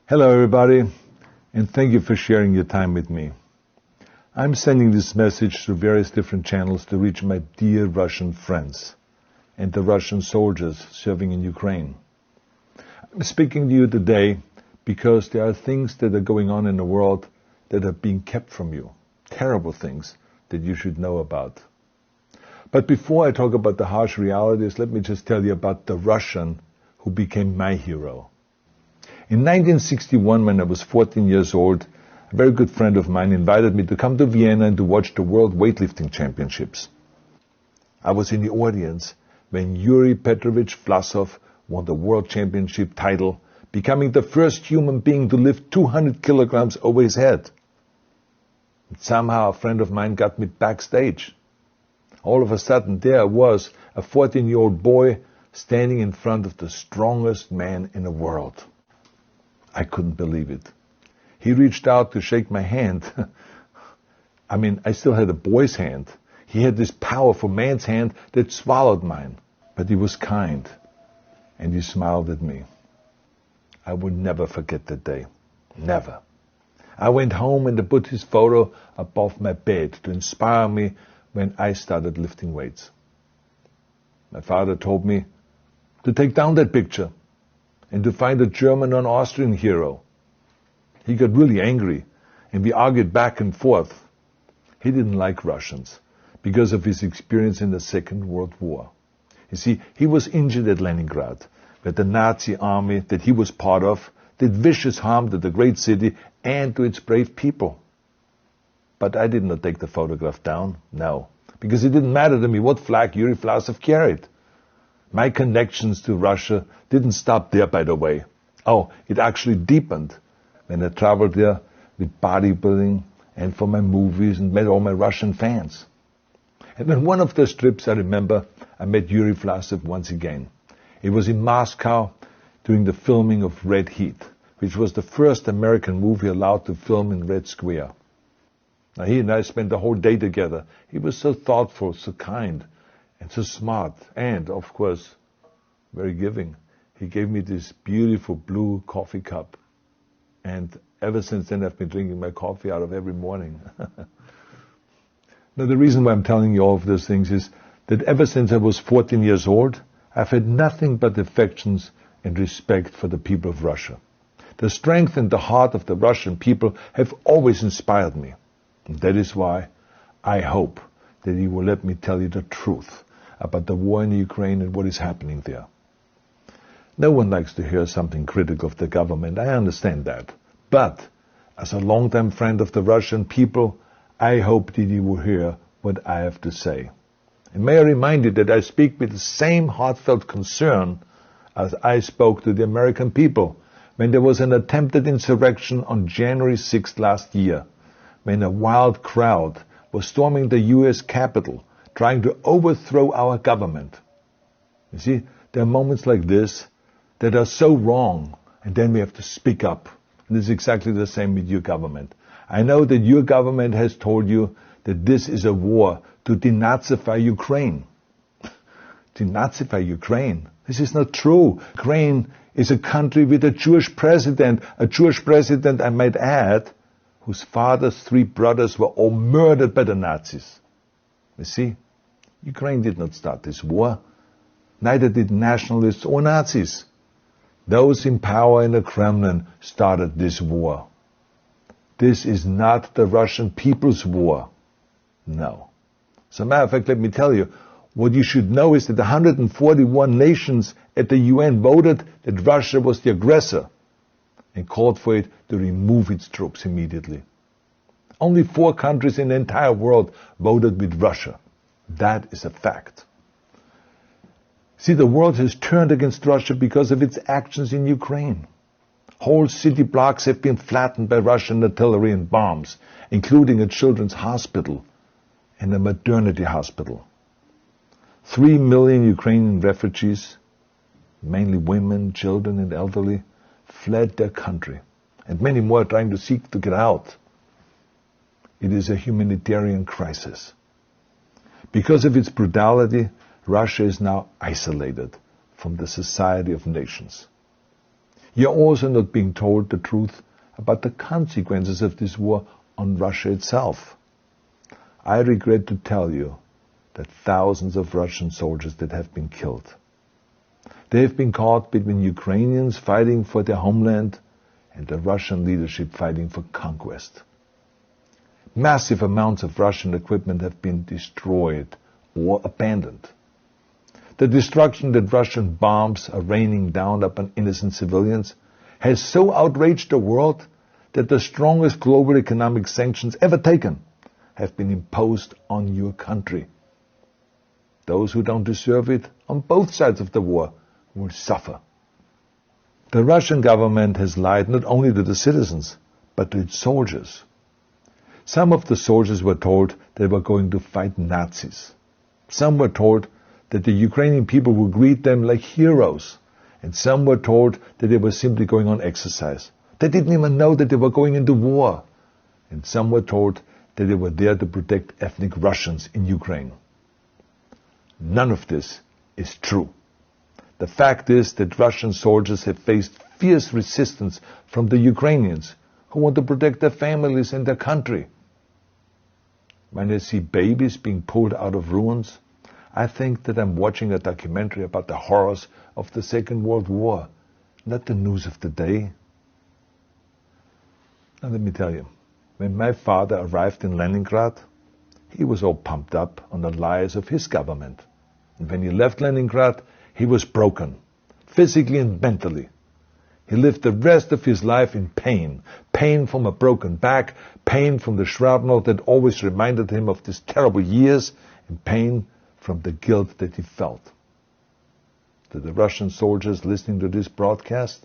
Hello everybody, and thank you for sharing your time with me. I'm sending this message through various different channels to reach my dear Russian friends and the Russian soldiers serving in Ukraine. I'm speaking to you today because there are things that are going on in the world that are being kept from you. Terrible things that you should know about. But before I talk about the harsh realities, let me just tell you about the Russian who became my hero. In 1961, when I was 14 years old, a very good friend of mine invited me to come to Vienna and to watch the World Weightlifting Championships. I was in the audience when Yuri Petrovich Vlasov won the World Championship title, becoming the first human being to lift 200 kilograms over his head. And somehow a friend of mine got me backstage. All of a sudden there was a 14-year-old boy standing in front of the strongest man in the world. I couldn't believe it. He reached out to shake my hand. I still had a boy's hand. He had this powerful man's hand that swallowed mine. But he was kind, and he smiled at me. I will never forget that day. Never. I went home and I put his photo above my bed to inspire me when I started lifting weights. My father told me to take down that picture and to find a German or an Austrian hero. He got really angry, and we argued back and forth. He didn't like Russians because of his experience in the Second World War. You see, he was injured at Leningrad, where the Nazi army that he was part of did vicious harm to the great city and to its brave people. But I did not take the photograph down, no, because it didn't matter to me what flag Yuri Vlasov carried. My connections to Russia didn't stop there, by the way. Oh, it actually deepened when I traveled there with bodybuilding and for my movies and met all my Russian fans. And on one of those trips, I remember, I met Yuri Vlasov once again. It was in Moscow during the filming of Red Heat, which was the first American movie allowed to film in Red Square. Now, he and I spent the whole day together. He was so thoughtful, so kind, and so smart, and, of course, very giving. He gave me this beautiful blue coffee cup. And ever since then, I've been drinking my coffee out of every morning. Now, the reason why I'm telling you all of those things is that ever since I was 14 years old, I've had nothing but affections and respect for the people of Russia. The strength and the heart of the Russian people have always inspired me. And that is why I hope that you will let me tell you the truth about the war in Ukraine and what is happening there. No one likes to hear something critical of the government, I understand that. But, as a longtime friend of the Russian people, I hope that you will hear what I have to say. And may I remind you that I speak with the same heartfelt concern as I spoke to the American people when there was an attempted insurrection on January 6th last year, when a wild crowd was storming the U.S. Capitol, trying to overthrow our government. You see, there are moments like this that are so wrong, and then we have to speak up. And it's exactly the same with your government. I know that your government has told you that this is a war to denazify Ukraine. Denazify Ukraine? This is not true. Ukraine is a country with a Jewish president, I might add, whose father's 3 brothers were all murdered by the Nazis. You see, Ukraine did not start this war. Neither did nationalists or Nazis. Those in power in the Kremlin started this war. This is not the Russian people's war. No. As a matter of fact, let me tell you, what you should know is that 141 nations at the UN voted that Russia was the aggressor and called for it to remove its troops immediately. Only 4 countries in the entire world voted with Russia. That is a fact. See, the world has turned against Russia because of its actions in Ukraine. Whole city blocks have been flattened by Russian artillery and bombs, including a children's hospital and a maternity hospital. 3 million Ukrainian refugees, mainly women, children, and elderly, fled their country, and many more are trying to seek to get out. It is a humanitarian crisis. Because of its brutality, Russia is now isolated from the society of nations. You're also not being told the truth about the consequences of this war on Russia itself. I regret to tell you that thousands of Russian soldiers that have been killed. They have been caught between Ukrainians fighting for their homeland and the Russian leadership fighting for conquest. Massive amounts of Russian equipment have been destroyed or abandoned. The destruction that Russian bombs are raining down upon innocent civilians has so outraged the world that the strongest global economic sanctions ever taken have been imposed on your country. Those who don't deserve it on both sides of the war will suffer. The Russian government has lied not only to the citizens, but to its soldiers. Some of the soldiers were told they were going to fight Nazis. Some were told that the Ukrainian people would greet them like heroes. And some were told that they were simply going on exercise. They didn't even know that they were going into war. And some were told that they were there to protect ethnic Russians in Ukraine. None of this is true. The fact is that Russian soldiers have faced fierce resistance from the Ukrainians who want to protect their families and their country. When I see babies being pulled out of ruins, I think that I'm watching a documentary about the horrors of the Second World War, not the news of the day. Now let me tell you, when my father arrived in Leningrad, he was all pumped up on the lies of his government. And when he left Leningrad, he was broken, physically and mentally. He lived the rest of his life in pain. Pain from a broken back, pain from the shrapnel that always reminded him of these terrible years, and pain from the guilt that he felt. To the Russian soldiers listening to this broadcast,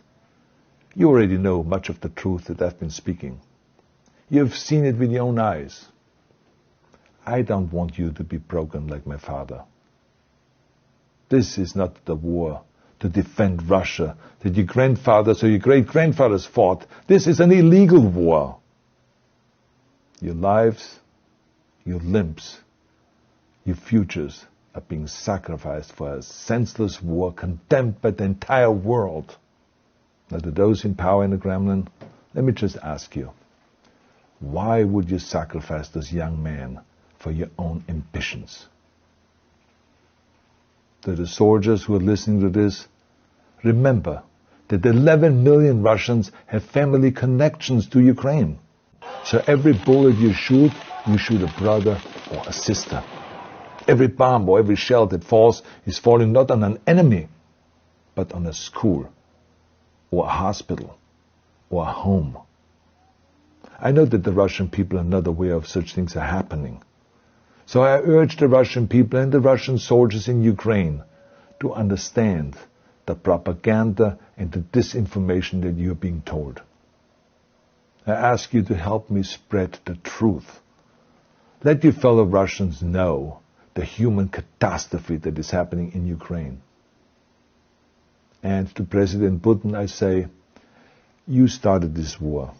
you already know much of the truth that I've been speaking. You've seen it with your own eyes. I don't want you to be broken like my father. This is not the war to defend Russia that your grandfathers or your great-grandfathers fought. This is an illegal war. Your lives, your limbs, your futures are being sacrificed for a senseless war condemned by the entire world. Now, to those in power in the Kremlin, let me just ask you, why would you sacrifice those young men for your own ambitions? To the soldiers who are listening to this, remember that 11 million Russians have family connections to Ukraine. So every bullet you shoot a brother or a sister. Every bomb or every shell that falls is falling not on an enemy, but on a school, or a hospital, or a home. I know that the Russian people are not aware of such things are happening. So I urge the Russian people and the Russian soldiers in Ukraine to understand the propaganda and the disinformation that you are being told. I ask you to help me spread the truth. Let your fellow Russians know the human catastrophe that is happening in Ukraine. And to President Putin I say, you started this war.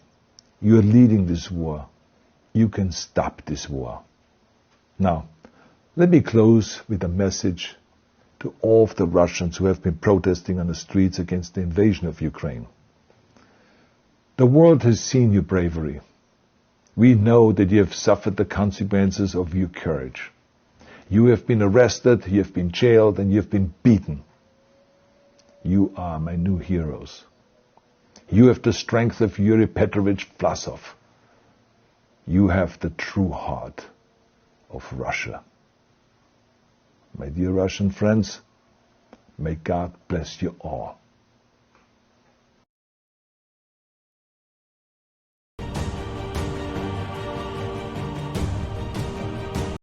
You are leading this war. You can stop this war. Now, let me close with a message to all of the Russians who have been protesting on the streets against the invasion of Ukraine. The world has seen your bravery. We know that you have suffered the consequences of your courage. You have been arrested, you have been jailed, and you have been beaten. You are my new heroes. You have the strength of Yuri Petrovich Vlasov. You have the true heart of Russia. My dear Russian friends, may God bless you all.